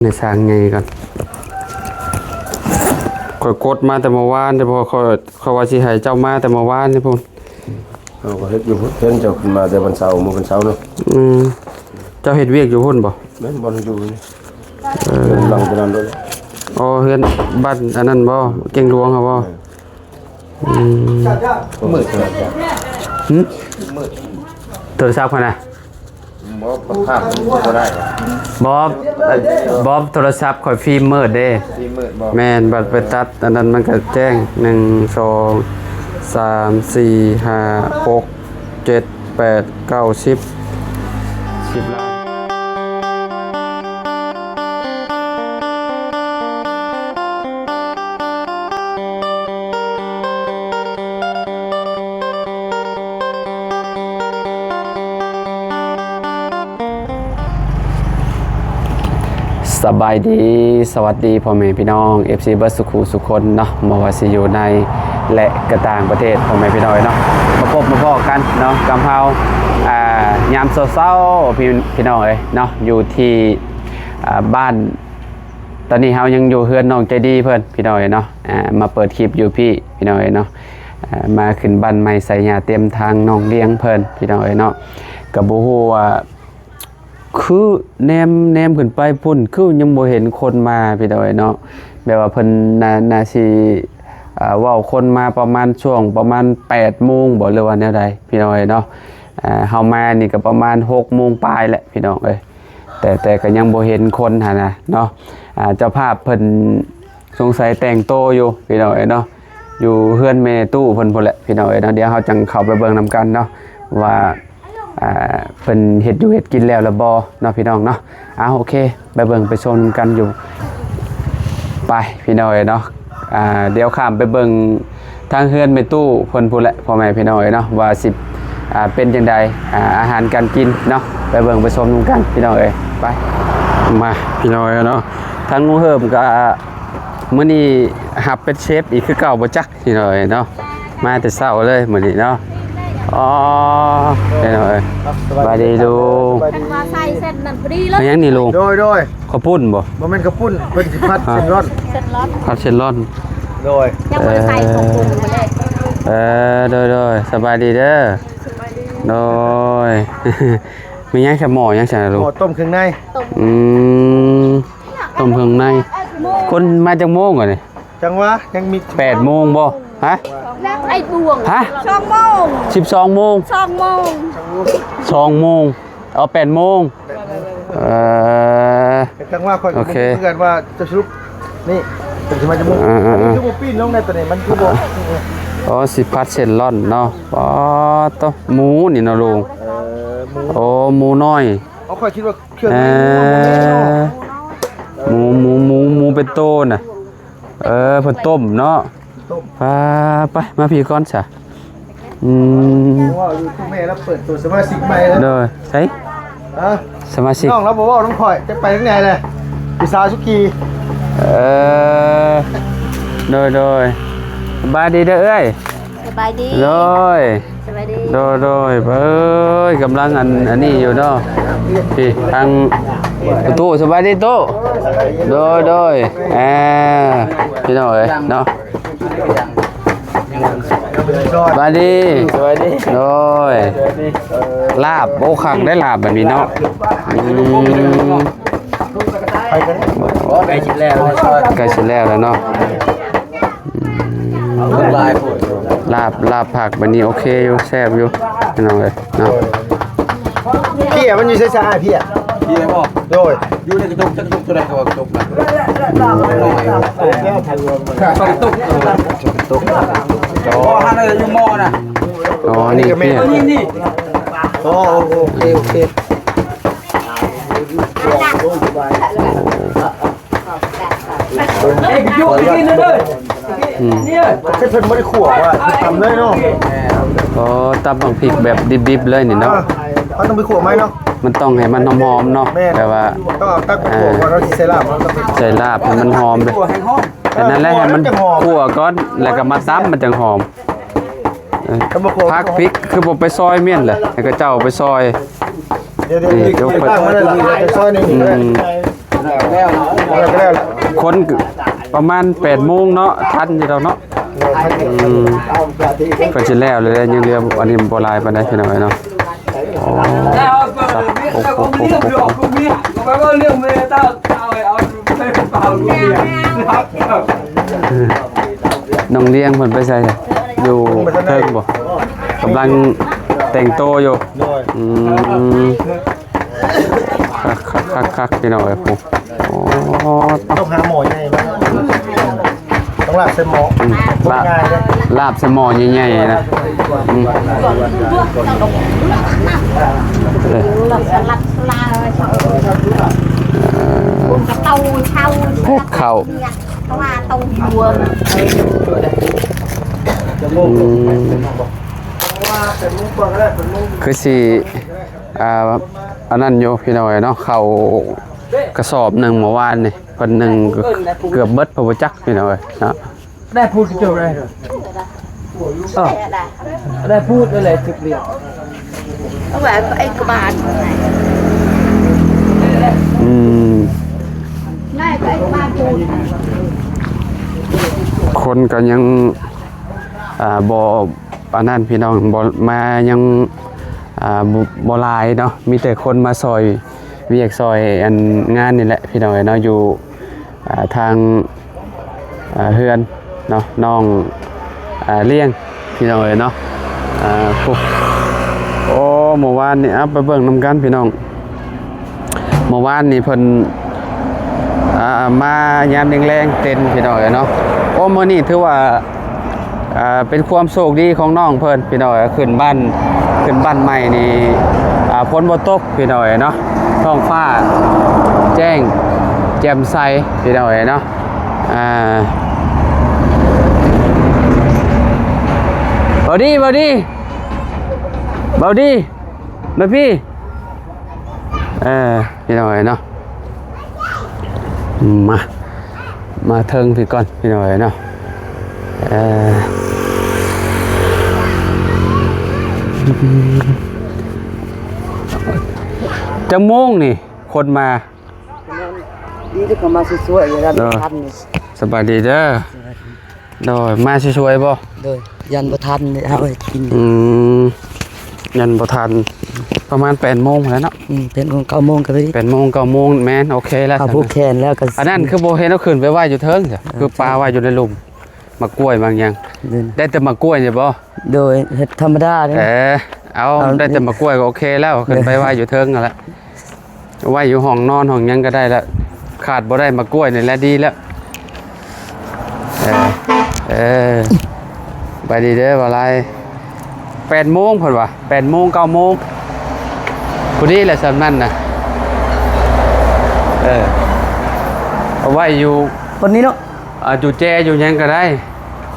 ในสร้างไงกันคอยกดมาแต่เมื่อวานแต่พอเขาว่าสิให้เจ้ามาแต่เมื่อวานนี่พุ่นเราก็เฮ็ดอยู่พุ่นเพิ่นเจ้าขึ้นมาแต่วันเสาร์มื้อวันเสาร์เนาะเจ้าเฮ็ดเวียกอยู่พุ่นบ่แม่นบ่อยู่นี่หลังตรงนั้นด้วยอ๋อเฮือนบ้านอันนั้นบ่เก่งหลวงครับบ่มืดเลยมืดโทรศัพท์คั่นน่ะบ่ภาพบ่ได้บอบโทรศัพท์ข่อยฟิล์มมืดเด้ฟิล์มมืดบ่แม่นบัดไปตัดอันนั้นมันก็แจ้ง1 2 3 4 5 6 7 8 9 10 10ล้านสบายดีสวัสดีพ่อแม่พี่น้อง FC เบิร์ดสุขุสุคนเนาะมาว่าสิอยู่ในและกระต่างประเทศพ่อแม่พี่น้องเนาะมาพบมาพอกันเนาะกำเฮายามเช้าๆพี่น้องเนาะอยู่ที่บ้านตอนนี้เฮายังอยู่เฮือนน้องใจดีเพิ่นพี่น้องเนาะมาเปิดคลิปอยู่พี่น้องเนาะมาขึ้นบ้านใหม่ใส่หญ้าเตรียมทางน้องเลี้ยงเพิ่นพี่น้องเนาะก็บ่ฮู้ว่าคือแนมขึ้นไปพุ่นคือยังบ่เห็นคนมาพี่น้อยเนาะแบบว่าเพิ่นน่าสิเว้าคนมาประมาณช่วงประมาณ 8 โมงบ่หรือว่าแนวใดพี่น้อยเนาะเฮามานี่ก็ประมาณ 6 โมงปลายแหละพี่น้องเอ้ยแต่ก็ยังบ่เห็นคนหั่นน่ะเนาะเจ้าภาพเพิ่นสงสัยแต่งโตอยู่พี่น้อยเนาะอยู่เฮือนแม่ตู้เพิ่นพุ่นแหละพี่น้อยเนาะเดี๋ยวเฮาจังเข้าไปเบิ่งนำกันเนาะว่าเพิ่นเฮ็ดอยู่เฮ็ดกินแล้วละบ่เนาะพี่น้องเนาะโอเคไปเบิ่งไปชมกันอยู่ไปพี่น้องเนาะเดี๋ยวข้ามไปเบิ่งทางเฮือนแม่ตู้เพิ่นพู้นแหละพ่อแม่พี่น้องเนาะว่าสิเป็นจังไดอาหารการกินเนาะไปเบิ่งไปชมกันพี่น้องไปมาพี่น้องเนาะทางงูเหิมก็มื้อนี้หับเป็นเชฟอีกคือเก่าบ่จักพี่น้องเนาะมาแต่เช้าเลยมื้อนี้เนาะอ๋อเดี๋ยวบายดีลุงมาใส่เส้นนั่นพอดีเลยยังนี่ลุงโดยข้าวปุ้นบ่บ่แม่นข้าวปุ้นเพิ่นสิพัดเส้นร้อนผัดเส้นร้อนโดยยังบ่ได้ใส่ของปรุงมาเลยโดยสบายดีเด้อโดยมียังแค่หม้อยังใช่ลุงหม้อต้มเครื่องในต้มเครื่องในคนมาจากโมงก่อนนี่จังวะยังมี8 โมงบ่ฮะไอ้บวงฮะ2 โมง12 โมง2 โมง2 โมงเอา8 โมงจังว่าค่อยคุยกันว่าจะสรุปนี่เป็นสิมาจะมุกคือบ่ปีนลงในตัวนี้มันคือบ่อ๋อสิพัดเส้นร้อนเนาะอ๋อตหมูนี่เนาะลุงโอ้หมูน้อยเอาค่อยคิดว่าเครื่องหมูเป็นโตน่ะเพิ่นต้มเนาะไปมาพี่ก่อนจ้ะว่าอยู่ที่แม่แล้วเปิดตัวสมาชิกใหม่แล้วเด้อใช่สมาชิกน้องแล้วบอกว่าน้องข่อยจะไปที่ไหนเลยพิซาชุกี้โดยสบายดีเด้อเอ้ยสบายดีโดยสบายดีโดยกำลังอันนี้อยู่เนาะพี่ทางตู้สบายดีตู้โดยพี่น้องเอ้ยเนาะสวัสดีโดยลาบโอ้ขังได้ลาบแบบนี้เนาะใกล้ชิดแล้วแล้วเนาะลาบผักแบบนี้โอเคอยู่แซ่บอยู่พี่น้องเลยเนาะพี่มันอยู่ช้าๆพี่บอกโดยอยู่ในกระจกตัวใดก็กระจกนะตุ๊กอ๋อฮะอยู่หม้อน่ะอ๋อนี่อ๋อโอเคเอ้ยอยู่นี่เลยเนี่ยเพิ่นบ่ได้ขั่วว่าทำเลยเนาะอ๋อตำบักพริกแบบดิบๆเลยนี่เนาะเขาต้องไปขั่วไหมเนาะมันต้องให้มันหอมๆเนาะแต่ว่าต้องเอาตั้งขั่วก่อนเราสิใส่ลาบให้มันหอมเลยแต่นั่นแหละให้มันคั่วก่อนแล้วก็มาตำมันจังหอมพักพริกคือบ่ไปซอยเมี่ยนเลยให้ก็เจ้าไปซอยเดี๋ยวไปตั้งมาได้ล่ะซอยนี่ แล้ว คนประมาณ8โมงเนาะทันอยู่แล้วเนาะเพิ่นสิแล้วเลยยังเหลืออันนี้บ่หลายปานใดพี่น้องเนาะอ๋อน้องเลี้ยงเพิ่นไปใส่อยู่เทิงบ่กำลังแต่งโตอยู่คักพี่น้องเอ้ยปุ๊ต้องหาหมอใหญ่มาต้องลาบเส้นหมอลาบเส้นหมอใหญ่ๆนะแพ็คข้าวคือสิอันนั้นโยพี่น้อยเนาะเขากระสอบหนึ่งเมื่อวานนี่คนหนึ่งเกือบเบิดพระจักพี่น้อยเนาะได้พูดจบเลยได้พูดอะไรจุดเดียวเอาแบบไอ้กบาลง่ายไปไอ้กบาลพูดคนก็ยังบ่อันนั้นพี่น้องบ่มายังบ่หลายเนาะมีแต่คนมาซอยเวียกซอยอันงานนี่แหละพี่น้องเนาะอยู่ทางเฮือนเนาะน้องเลี้ยงพี่น้องเนาะโอ้เมื่อวานนี่ไปเบิ่งนำกันพี่น้องเมื่อวานนี่เพิ่นมายามแรงๆเต้นพี่น้องเนาะโอ้มื้อนี้ถือว่าเป็นความโชคดีของน้องเพิ่นพี่น้องขึ้นบ้านใหม่นี่ฝนบ่ตกพี่น้องเนาะท้องฟ้าแจ้งแจ่มใสพี่น้องเนาะเบาดีมาพี่พี่น้องเนาะมาเทิงพี่ก่อนพี่น้องเนาะจะโมงนี่คนมาดีที่เขามาสวยๆอย่างนั้นทันสบายดีเด้อโดยมาช่วยๆบ่โดยยันบ่ทันเอาไปกินยันบ่ทันประมาณ8โมงแล้วเนาะเป็นของ9โมงก็ไป8โมง9โมงแม่นโอเคแล้วครับผู้แคนแล้วก็อันนั้นคือบ่เห็นเอาขึ้นไปไหว้อยู่เทิงจ้ะคือปลาไหว้อยู่ในหลุมมากล้วยบางอย่างได้แต่มากล้วยนี่บ่โดยเฮ็ดธรรมดาเด้เอาได้แต่มากล้วยก็โอเคแล้วขึ้นไปไหว้อยู่เทิงนั่นแหละไหว้อยู่ห้องนอนห้องหยังก็ได้แล้วขาดบ่ได้มากล้วยนี่แหละดีแล้วไปดีเด้อบ่ไร8โมงเพิ่นว่า8โมง9โมงพอดีแหละสำนั้นน่ะเอาไว้อยู่วันนี้เนาะอยู่แจอยู่หยังก็ได้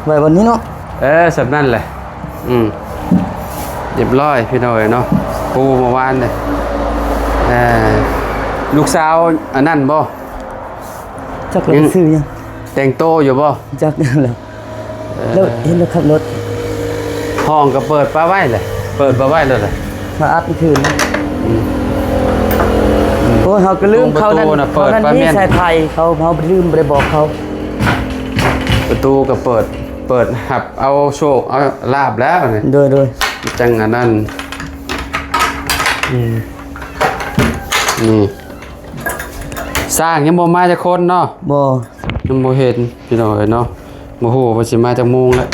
ไว้วันนี้เนาะสำนั้นแหละเรียบร้อยพี่น้อยเนาะปูเมื่อวานเลยลูกสาวอันนั้นบ่จักรถซื้อยังแต่งโตอยู่บ่จักแล้วเห็นแล้วขับรถห้องก็เปิดปลาไว้เลยเปิดปลาไว้เลยมาอัดคืนโอ้เขาก็ลืมเขานั่นนี่ชายไทยเขาลืมไปบอกเขาประตูก็เปิดหับเอาโชคเอาลาบแล้วนี่โดยจังอันนั้นนี่สร้างยังบ่มาจากคนเนาะบ่ยังบ่เห็นพี่น้อยเนาะบ่ฮู้ว่าสิมาจากโมงแล้ว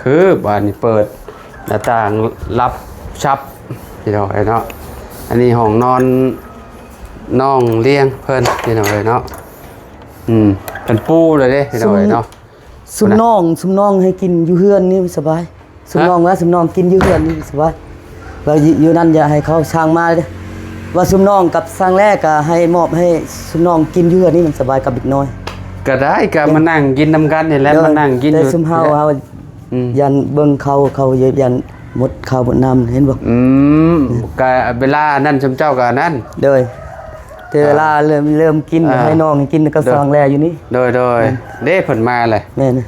คือบ้านนี้เปิดหน้าต่างรับชับพี่น้อยเนาะอันนี้ห้องนอนน้องเลี้ยงเพิ่นพี่น้อยเนาะเป็นปูเลยเด้พี่น้อยเนาะซุมน้องให้กินอยู่เฮือนนี่สบายซุมน้องกินอยู่เฮือนนี่สบายเราอยู่นั่นอย่าให้เขาสร้างมาเด้ว่าซุมน้องกับสร้างแรกก็ให้มอบให้ซุมน้องกินอยู่เฮือนนี่มันสบายกับอีกน้อยก็ได้ก็มานั่งกินนำกันนี่แหละมานั่งกินอยู่แต่ซุมเฮายันเบิ่งเขายันหมดข้าวหมดน้ำเห็นบ่ก็เวลานั่นชมเจ้าก็นั่นโดยแต่เวลาเริ่มกินให้น้องกินก็สร้างแลอยู่นี่โดยเด้เพิ่นมาเลยแม่น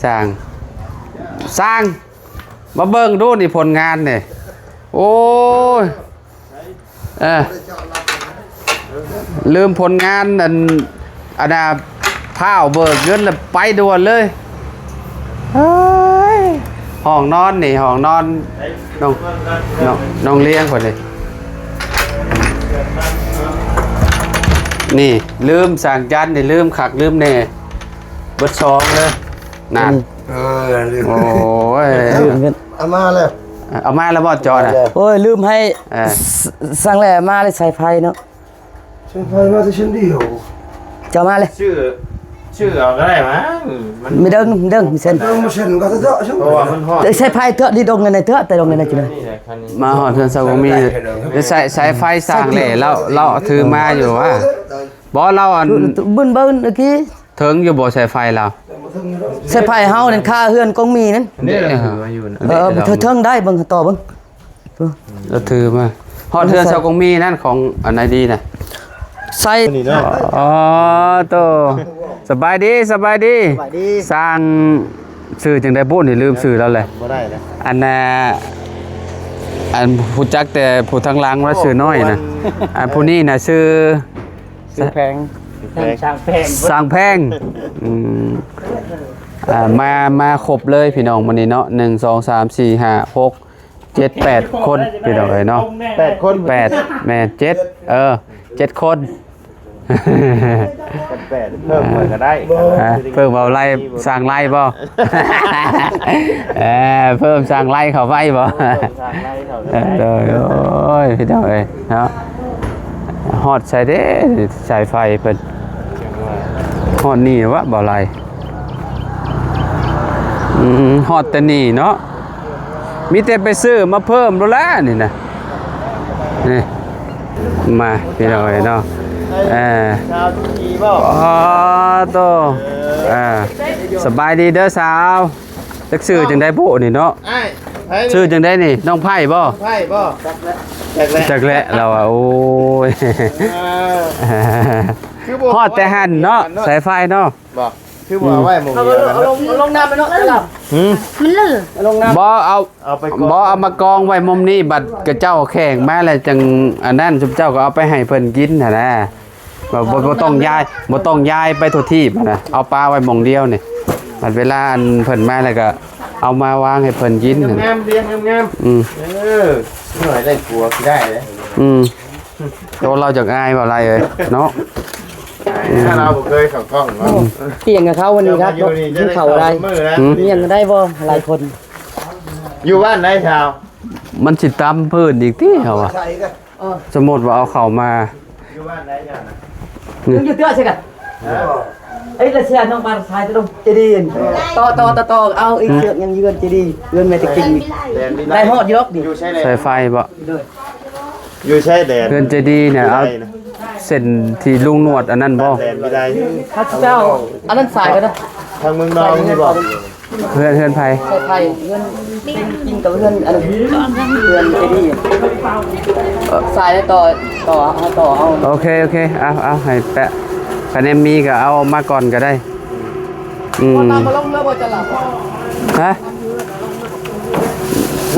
สร้างมาเบิ่งดูนี่ผลงานนี่โอ้ยลืมผลงานอันน่ะผ้าวเบิกเงินแล้วไปด่วนเลยเฮ้ยห้องนอนนี่ห้องนอนน้องเลี้ยงคนนี้นี่ลืมสั่งจันนี่ลืมขักลืมแน่เบิดซองเลยนั่นโอ้ย ลืมเงิน เอามาเลย เอามาแล้วบ่จอดอ่ะ โอ้ยลืมให้ เออ สร้างแหล่มาเลยใส่ไฟเนาะ ฉันไปมาแต่ฉันเดียว จะมาเลย ชื่อเอาก็ได้มั้งมัน ไม่เด้งมีเส้น ต้องมาเช่นก็จะเจาะฉัน เพราะว่ามันฮอด แต่ใส่ไฟเถอะที่ดงเงินในเถอะแต่ดงเงินในจุดนั้น นี่แหละคันนี้ มาหอดเพื่อนสาวมีใส่ไฟสร้างแหล่เราถือมาอยู่ว่าบ่เราอัน บึ้นเมื่อกี้ ถึงอยู่บ่ใส่ไฟเรา ใส่ไฟเฮานั่นค่าเฮือนกองมีนั่น นี่แหละถือว่าอยู่นะ เทิงได้เบิ่งต่อเบิ่ง เราถือมาหอดเพื่อนสาวกงมีนั่นของอันไหนดีน่ะ ใส่ นี่เนาะ อ๋อโตสบายดีสร้างชื่อจังได้บุนี่ลืมชื่อแล้วแหละ บ่ได้นะ อันน่ะอันผู้จักแต่ผู้ทางหลังว่าชื่อน้อยนะอันผู้นี้น่ะชื่อ แพง สร้างแพงอืมมาครบเลยพี่น้องวันนี้เนาะ1 2 3 4 5 6 7 8 คนพี่น้องเอ้ยเนาะ 8 คน 8แม่7 คน 8เพิ่มหน่อยก็ได้ เพิ่มเอาไล่สร้างไล่บ่ เพิ่มสร้างไล่เขาไว้บ่ เด้อโอ้ยพี่น้องเอ้ยเนาะฮอดใส่เด้สายไฟเพิ่นฮอดนี่วะบ่ไรฮอดแต่นี่เนาะมีแต่ไปซื้อมาเพิ่มดูแลนี่นะนี่มาพี่น้องเอ้ยเนาะชาวทุกีบ่ อ๋อโตสบายดีเด้อสาวจักซื้อจังได้บุนี่เนาะ ไอ้ไผ ซื้อจังได้นี่น้องไผ่บ่ ไผบ่จักแล้วจักแหละเราอ่ะโอ้ย คือบ่ ฮอดแต่หันเนาะสายไฟเนาะ บ่คือบ่เอาไว้หมู่เดียวกันเนาะ ลงน้ำไปเนาะหลับ มันลื่น ลงน้ำ บ่เอา เอาไปก่อน บ่เอามากองไว้มุมนี้บัดกระเจ้าแข่งมาแล้วจังอันนั้นซุมเจ้าก็เอาไปให้เพิ่นกินหั่นนะบ่ต้องย้ายไปทั่วที่นะเอาปลาไว้หม่องเดียวนี่บัดเวลาอันเพิ่นมาแล้วก็เอามาวางให้เพิ่นกินหั่น งามเรียงงาม อืม หน่อยได้กลัวสิได้เลย ตัวเราจากอายว่าอะไรเอ้ยเนาะ ถ้าเราบ่เคยเข้ากล้องเนาะ เกี่ยงกับเขาวันนี้ครับกินเขาอะไร มือนะ เกี่ยงได้บ่หลายคน อยู่บ้านไหนชาว มันสิตำพื้นอีกติเฮาว่า ใส่กัน สมมุติว่าเอาเข้ามา อยู่บ้านไหนชาวนะ อยู่เตื้อใช่กันไอ้ละเสียน้องบานชายจะลงเจดีย์ต่อเอาอีกเชือกยังยืนเจดีย์ยืนแม่ตะกิน แดน ได้ฮอดยกดิ อยู่ใช่แด ใส่ น ไฟบ่ อยู่ใช่แดน เพื่อนเจดีย์เนี่ยเอาเส้นที่ลุงนวดอันนั้นบ่ แดนไม่ได้ พระเจ้าอันนั้นสายกันนะ ทางเมืองนอกนี่บอก เพื่อนไผ ใส่ไทยเงินกินกับเพื่อนอันนั้นเพื่อนเจดีย์สายต่อเอา โอเคเอาให้แปะคะแนนมีก็เอามาก่อนก็ได้น้ำมาลงแล้วบ่จะหลับ ฮะ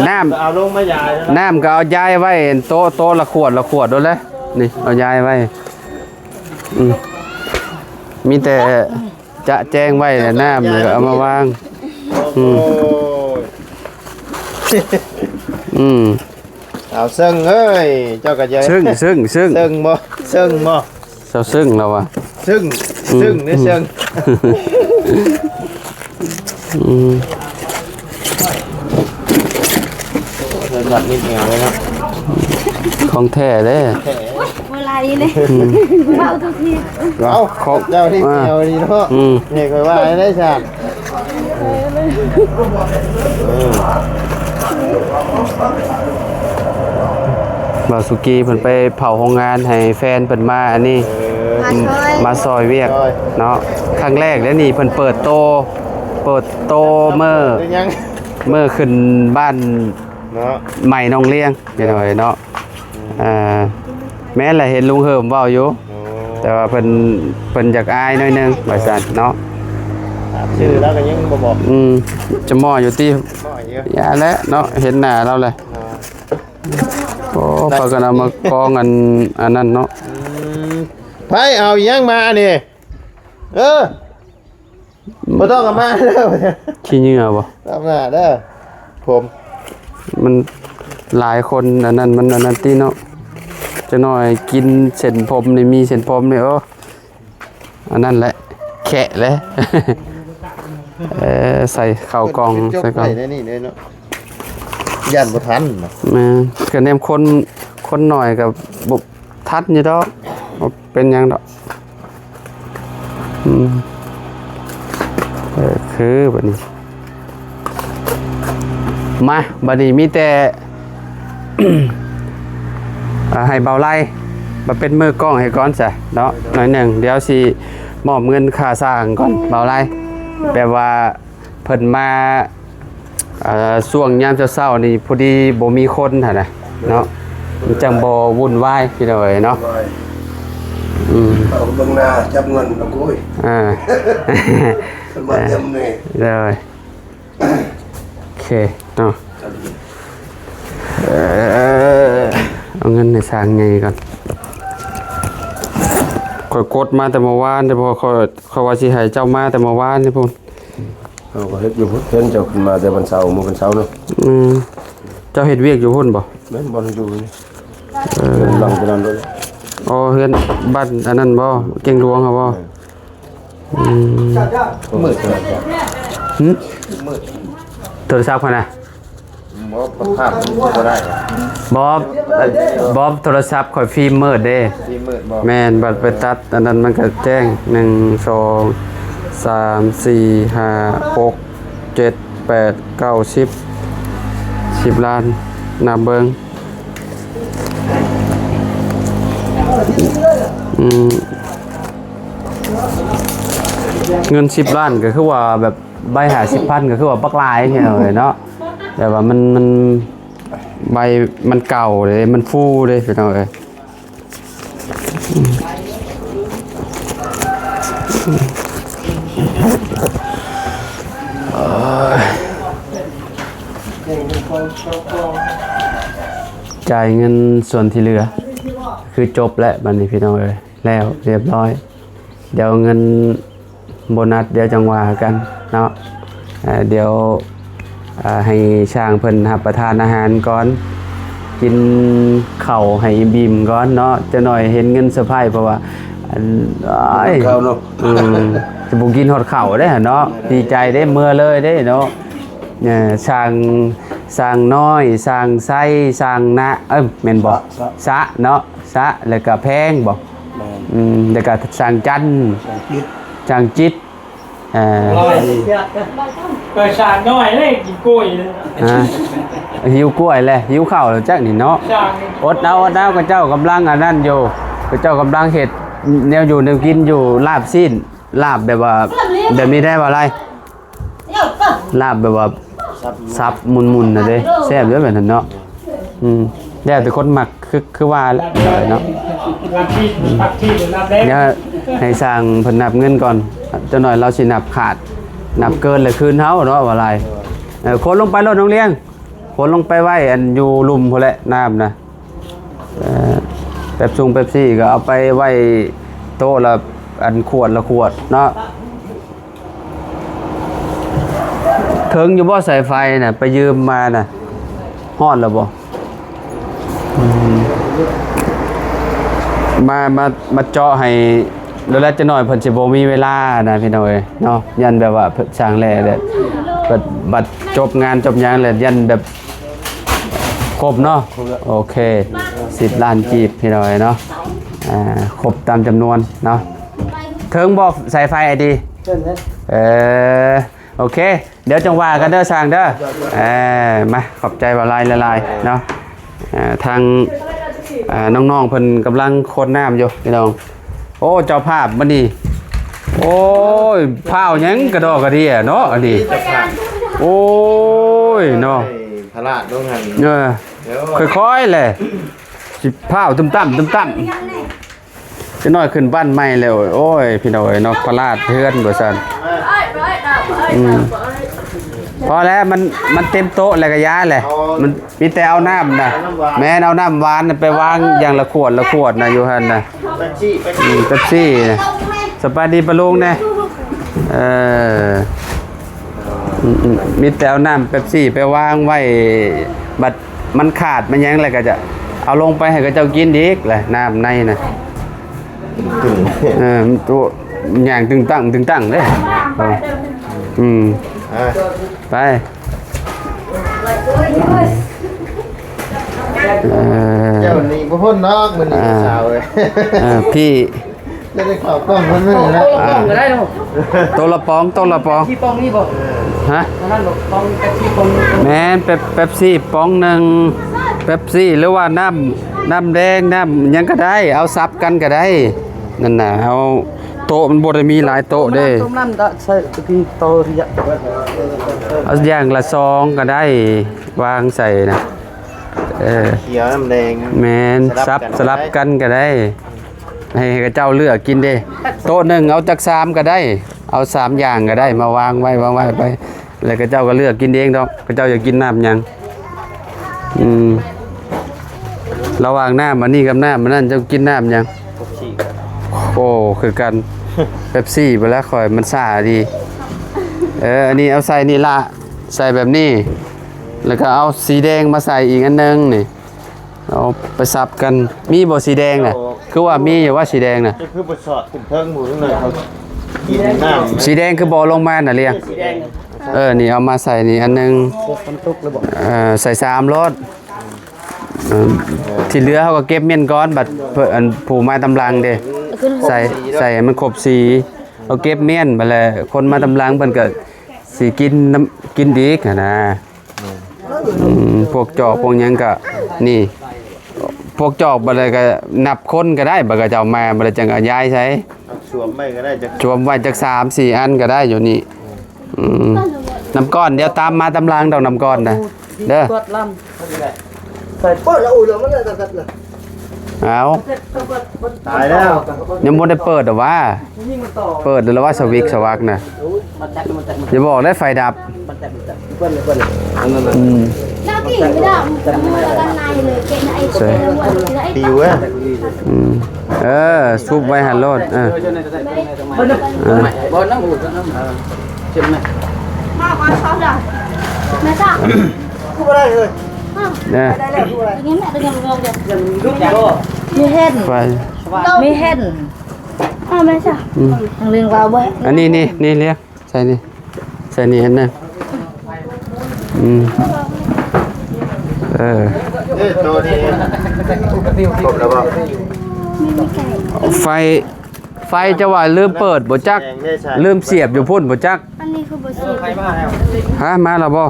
น้ เอาลงมายาย ำน้ำก็เอาย้ายไว้โต๊ะละขวดด้วยเลยนี่เอาย้ายไว้มีแต่จะแจ้งไว้แต่น้ำก็เอามาวางเอาซึ่งเอ้ยเจ้ากระเจ ซึ่ง ซึ่งบ่ เจ้าซึ่งแล้ววะ ซึ่งนี่ซึ่งเดินบัดนิดเดียวเลยครับ ของแท้เด้ เวลานี้เลยเบาทุกที เอาเจ้าที่เดียวดีเนาะนี่เคยว่าได้ชาติ บาสุกี้เพิ่นไปเผาโรงงานให้แฟนเพิ่นมาอันนี้มาซอยเวียกเนาะครั้งแรกแล้วนี่เพิ่นเปิดโตเมื่อขึ้นบ้าน เนาะ ใหม่น้องเลี้ยงเดี๋ยวหน่อยเนาะแม้นแหละเห็นลุงเหิมเว้าอยู่แต่ว่าเพิ่นอยากอายหน่อยนึงว่าซั่นเนาะ ชื่อแล้วก็ยังบ่บอก จะหม้ออยู่ที่ น้อยเยอะ อย่าแล้วเนาะเห็นหน้าเราเลยโอ้พากันเอามากองอันนั้นเนาะ ไผเอาอีหยังมานี่บ่ต้องเอามาเด้อ ขี้เหงื่อบ่ ตามหน้าเด้อผม มันหลายคนอันนั้นมันอันนั้นที่เนาะจะหน่อยกินเส้นผมนี่มีเส้นผมนี่อันนั้นแหละแขะเลย ใส่ข้าวกล่องใส่กล่อง ได้นี่เด้เนาะย่านบ่ทันเนาะ แม่ก็แนมคนหน่อยกับบ่ทัดอยู่ดอกบ่เป็นหยังดอกคือบัดนี้มาบัดนี้มีแต่ ให้เบาไล่มาเป็นมือกล้องให้ก่อนจ้ะเนาะหน่อยหนึ่งเดี๋ยวสิมอบเงินค่าสร้างก่อนเบาไล่แปลว่าเพิ่นมาช่วงยามเช้าๆนี่พอดีบ่มีคนหั่นน่ะเนาะมันจังบ่วุ่นวายพี่น้องเอ้ยเนาะเอาเบิ่งหน้าจับเงินกับกุ้ย มาเต็มเลย เลยโอเคเนาะเอาเงินในสร้างไงก่อนค่อยกดมาแต่เมื่อวานแต่พอค่อยว่าสิให้เจ้ามาแต่เมื่อวานนี่พุ่น เอาก็เฮ็ดอยู่พุ่นเพิ่นเจ้าขึ้นมาแต่วันเสาร์มื้อวันเสาร์เนาะ เจ้าเฮ็ดเวียกอยู่พุ่นบ่ แม่นบ่อยู่นี่หลังจากนั้นเลย อ๋อเฮือนบ้านอันนั้นบ่เก่งหลวงครับบ่ มืดขนาดนั้น โทรศัพท์คั่นน่ะ บ่ภาพมันบ่ได้ บอบโทรศัพท์ข่อยฟิล์มมืดเด้ ที่มืดบ่ แม่นบัดไปตัดอันนั้นมันก็แจ้ง1 2 3 4 5 6 7 8 9 10ล้านนับเบิ่งเงิน10ล้านก็คือว่าแบบใบ50,000ก็คือว่าปักหลายแค่นั้นเลยเนาะแต่ว่ามันใบมันเก่าเลยมันฟูเลยพี่น้องเอ้ยจ่ายเงินส่วนที่เหลือคือจบแล้วบัดนี้พี่น้องเอ้ยแล้วเรียบร้อยเดี๋ยวเงินโบนัสเดี๋ยวจังว่ากันเนาะเดี๋ยวให้ช่างเพิ่นรับประทานอาหารก่อนกินข้าวให้บิ่มก่อนเนาะจะหน่อยเห็นเงินเซอร์ไพรส์เพราะว่าข้าวเนาะ จะบ่กินฮอดข้าวได้เนาะดีใจได้เมื่อเลยได้เนาะช่างน้อยช่างไส้ช่างนะแม่นบ่สะเนาะสะแล้วก็แพงบ่แล้วก็ช่างจันช่างจิตเปิดฉากน้อยเลยกินกล้วยเลย หิวกล้วยเลยหิวข้าวแล้วจักนี่เนาะอดเอากับเจ้ากำลังอันนั้นอยู่กับเจ้ากำลังเฮ็ดแนวอยู่แนวกินอยู่ลาบซีนลาบแบบว่าแบบนี้ได้บ่อะไรลาบแบบว่าซับมุนๆน่ะเด้แซ่บเด้อแบบนั้นเนาะแล้วแต่คนมักคือว่าเนาะ รับที่หรือรับแรก เดี๋ยวให้สร้างเพิ่นนับเงินก่อนจักหน่อยเราสินับขาดนับเกินเลยคืนเฮาเนาะว่าอะไรคนลงไปรถน้องเลี้ยงคนลงไปไว้อันอยู่ลุมพุ่นแหละน้ำนะเป๊ปซี่ก็เอาไปไว้โต๊ะละอันขวดละขวดเนาะถึงอยู่บ่สายไฟน่ะไปยืมมาน่ะฮอดแล้วบ่มาเจาะให้แล้วจะหน่อยเพิ่นสิบ่มีเวลานะพี่น้องเอ้ยเนาะยันแบบว่าเพิ่นสร้างแลเลยบัดจบงานจบหยังแล้วยันแบบครบเนาะโอเค10ล้านกีบพี่น้องเอ้ยเนาะครบตามจำนวนเนาะถึงบอกสายไฟไอดีโอเคเดี๋ยวจังว่ากันเด้อสร้างเด้อมาขอบใจว่าลายเนาะทางน้องๆเพิ่นกำลังโคตรน้ำอยู่พี่น้องโอ้เจ้าภาพมันนี่โอ้ยพาวยังกระดอกกระเดียเนาะอันนี้โอ้ยเนาะ พลาดต้องหัน ค่อยๆเลยสิพาวตุ้มตั้มจะน้อยขึ้นบ้านใหม่แล้วโอ้ยพี่น้องเนาะพลาดเพื่อนบ่ซั่น พอแล้วมันเต็มโต๊ะแล้วก็ย้ายเลยมันมีแต่เอาน้ำนะแม่นเอาน้ำหวานน่ะไปวางอย่างละขวดนะอยู่หั่นน่ะเป๊ปซี่นะสบายดีปะลุงเนี่ยมีแต่เอาน้ำเป๊ปซี่ไปวางไว้บัดมันขาดมันยังอะไรก็จะเอาลงไปให้กับเจ้ากินอีกแหละน้ำในนะตัวอย่างตึงตั้งเลยไปเจ้านี่บ่พ้นนอกมันนี่สาวเลย พี่ จะได้เข้ากล้องมันนี่นะ ก็ได้เนาะ ตัวละปองที่ปองนี่บ่ ฮะ นั่นบ่ปองกับที่ปอง แม่นเป๊ปซี่ปองหนึ่งเป๊ปซี่หรือว่าน้ำแดงน้ำยังก็ได้เอาซับกันก็ได้นั่นน่ะเอาโต๊ะมันบ่ได้มีหลายโต๊ะเด้ ต้มน้ำก็ใส่ที่โตที่จะ เอาอย่างละซองก็ได้วางใส่นะเขียวน้ำแดง แม่นสลับกันก็ได้ให้กับเจ้าเลือกกินเด้โต๊ะหนึ่งเอาจัก3ก็ได้เอา3อย่างก็ได้มาวางไว้ไปแล้วก็เจ้าก็เลือกกินเองดอกก็เจ้าอยากกินน้ำหยังระหว่างน้ำอันนี้กับน้ำมันนั่นเจ้ากินน้ำหยังโอ้คือกันเป๊ปซี่ไปแล้วข่อยมันซ่าดีอันนี้เอาใส่นี่ละใส่แบบนี้แล้วก็เอาสีแดงมาใส่อีกอันนึงนี่เอาไปซับกันมีบ่สีแดงน่ะคือว่ามีอยู่ว่าสีแดงน่ะ คือบทสอดถึงเทิงหมูทั้งนั้นเขากินน้ำ สีแดงคือบ่ลงมาน่ะเรียงนี่เอามาใส่นี่อันนึงใส่3รสที่เหลือเขาก็เก็บเม่นก้อนบัดเพิ่นผู้มาตำลังเด้ใส่ให้มันครบสีเอาเก็บเม่นบัดแล้วคนมาตำลังเพิ่นก็สิกินดีกนะพวกจอกพวกหยังก็นี่พวกจอกบัดแล้วก็นับคนก็ได้บัดก็จะเอามาบัดจังเอาย้ายใช้ สวมไม่ก็ได้จะ รวมไว้จัก3-4 อันก็ได้อยู่นี่น้ำก้อนเดี๋ยวตามมาตำลังดอกน้ำก้อนนะเด้อ ตรวจลำใส่เปิดแล้วอุ้ยแล้วมันเลยตัดเลย เอา ตายแล้ว ยังบ่ได้เปิดหรอวะ ยิ่งมันต่อ เปิดแล้วว่าสวิกสวักน่ะ มันแตก อย่าบอกได้ไฟดับ มันแตกเปิ้ลเลยนั่น หน้าที่ไม่ได้จะมือด้านในเลยเกณฑ์ไอ้เกณฑ์ไอ้ ปิวอ่ะ ซุปไว้หันโลดบอลน้ำหูน้ำเชื่อไหม มาขอชอบด่าแม่จ้า กูไม่ได้เลย เนี่ย อย่างนี้แม่จะยังงงเดี๋ยว ยังลุกอย่างก็ มีเห็น ไฟ มีเห็นแม่จ้าเรื่องราวเว้ย อันนี้นี่เรียกใส่นี่อันนึงตัวนี้ครบแล้วป่ะ ไฟจะว่าลืมเปิดบ่จักลืมเสียบอยู่พุ่นบ่จัก อันนี้คือบทสี ฮะมาแล้วบ่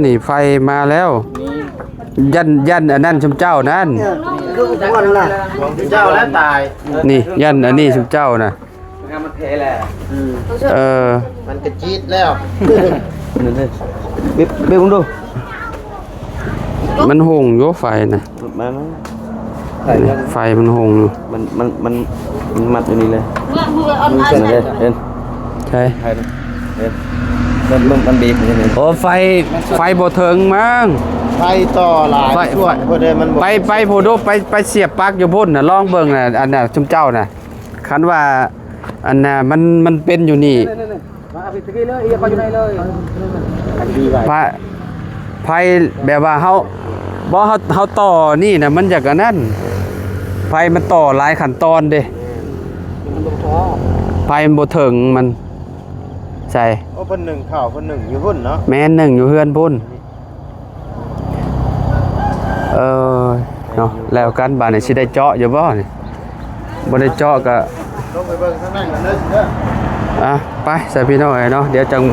นี่ไฟมาแล้วยันอันนั้นชุมเจ้านั่น คือกูก่อนนะ ของเจ้าแล้วตาย นี่ยันอันนี้ชุมเจ้าน่ะ งานมันเพลแหละ มันกระจี๊ดแล้ว นั่นเลยเบี้ยมึงดู มันหงอยู่ไฟน่ะ มา ไฟมันหงอยู่ มันมัดอยู่นี่เลย เนี่ยมืออ่อน เห็นเลยเห็น ใช่ เห็นมันบีบอย่างนี้ โอ้ไฟบ่ถึงมั้ง ไฟต่อหลายช่วงพอดีมัน ไปผู้ดูไปเสียบปลั๊กอยู่พุ่นน่ะลองเบิ่งน่ะอันน่ะชุมเจ้าน่ะคันว่าอันน่ะมันเป็นอยู่นี่ มาเอาไปตะกี้เลยอย่าไปอยู่ไหนเลยดีไป ไฟแบบว่าเฮาต่อนี่น่ะมันจากอันนั้นไฟมันต่อหลายขั้นตอนเด้ไฟมันบ่ถึงมันใช่ โอ้คนหนึ่งข่าวคนหนึ่งอยู่หุ่นเนาะ แม่นหนึ่งอยู่เฮือนพุ่นเนาะแล้วกันบาดนี้สิได้เจาะอยู่บ่นี่บ่ได้เจาะก็ ลงไปเบิ่งข้างในกันเด้อ ไปใส่พี่น้องเนาะเดี๋ยวจัง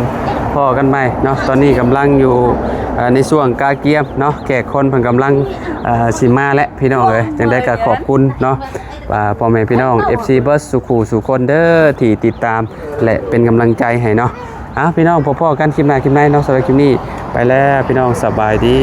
พอกันใหม่เนาะตอนนี้กำลังอยู่ในช่วงกาเกียมเนาะแขกคนเพิ่นกำลังสิมาและพี่น้องเอ้ยจังได้ก็ขอบคุณเนาะพ่อแม่พี่น้อง FC เบิร์ดสุขูสุคนเด้อที่ติดตามและเป็นกำลังใจให้เนาะพี่น้องพอๆกันคลิปหน้าเนาะสำหรับคลิปนี้ไปแล้วพี่น้องสบายดี